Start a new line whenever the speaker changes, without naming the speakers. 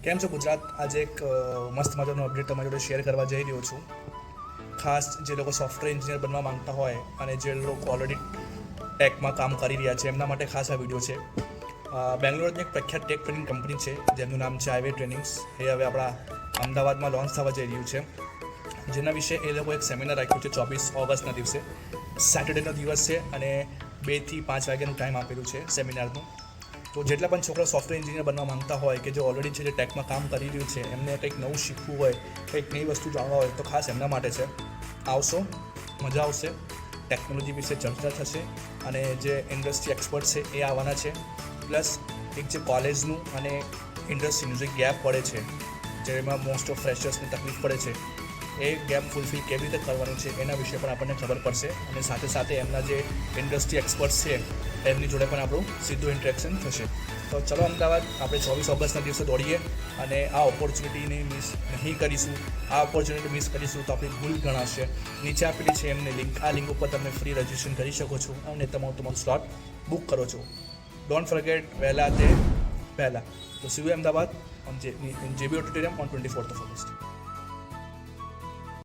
કેમ છો ગુજરાત? આજે એક મસ્ત મજાનો અપડેટ તમારી જોડે શેર કરવા જઈ રહ્યો છું. ખાસ જે લોકો સોફ્ટવેર એન્જિનિયર બનવા માંગતા હોય અને જે લોકો ઓલરેડી ટેકમાં કામ કરી રહ્યા છે એમના માટે ખાસ આ વિડીયો છે. બેંગ્લોરની એક પ્રખ્યાત ટેક ટ્રેનિંગ કંપની છે જેમનું નામ છે હાઈવે ટ્રેનિંગ્સ. એ હવે આપણા અમદાવાદમાં લોન્ચ થવા જઈ રહ્યું છે, જેના વિશે એ લોકો એક સેમિનાર રાખ્યું છે 24 ઓગસ્ટના દિવસે. સેટરડેનો દિવસ છે અને 2 થી 5 વાગ્યાનું ટાઈમ આપેલું છે સેમિનારનું. તો જેટલા પણ છોકરા સોફ્ટવેર એન્જિનિયર બનવા માંગતા હોય કે જે ઓલરેડી છે જે ટેકમાં કામ કરી રહ્યું છે એમને કંઈક નવું શીખવું હોય, કંઈક નવી વસ્તુ જાણવા હોય તો ખાસ એમના માટે છે. આવશો, મજા આવશે. ટેકનોલોજી વિશે ચર્ચા થશે અને જે ઇન્ડસ્ટ્રી એક્સપર્ટ છે એ આવવાના છે. પ્લસ એક જે કોલેજનું અને ઇન્ડસ્ટ્રીનું જે ગેપ પડે છે, જેમાં મોસ્ટ ઓફ ફ્રેશર્સને તકલીફ પડે છે, એ ગેપ ફૂલફિલ કેવી રીતે કરવાનું છે એના વિશે પણ આપણને ખબર પડશે. અને સાથે સાથે એમના જે ઇન્ડસ્ટ્રી એક્સપર્ટ્સ છે એમની જોડે પણ આપણું સીધું ઇન્ટરેક્શન થશે. તો ચલો અમદાવાદ આપણે 24 ઓગસ્ટના દિવસે દોડીએ અને આ ઓપોર્ચ્યુનિટીને મિસ નહીં કરીશું. આ ઓપોર્ચ્યુનિટી મિસ કરીશું તો આપણી ભૂલ ગણાશે. નીચે આપેલી છે એમને લિંક, આ લિંક ઉપર તમે ફ્રી રજિસ્ટ્રેશન કરી શકો છો અને તમારું સ્લોટ બુક કરો છો. ડોન્ટ ફર્ગેટ, વહેલા તે પહેલાં. તો C you Ahmedabad on JB auditorium on 24th of August.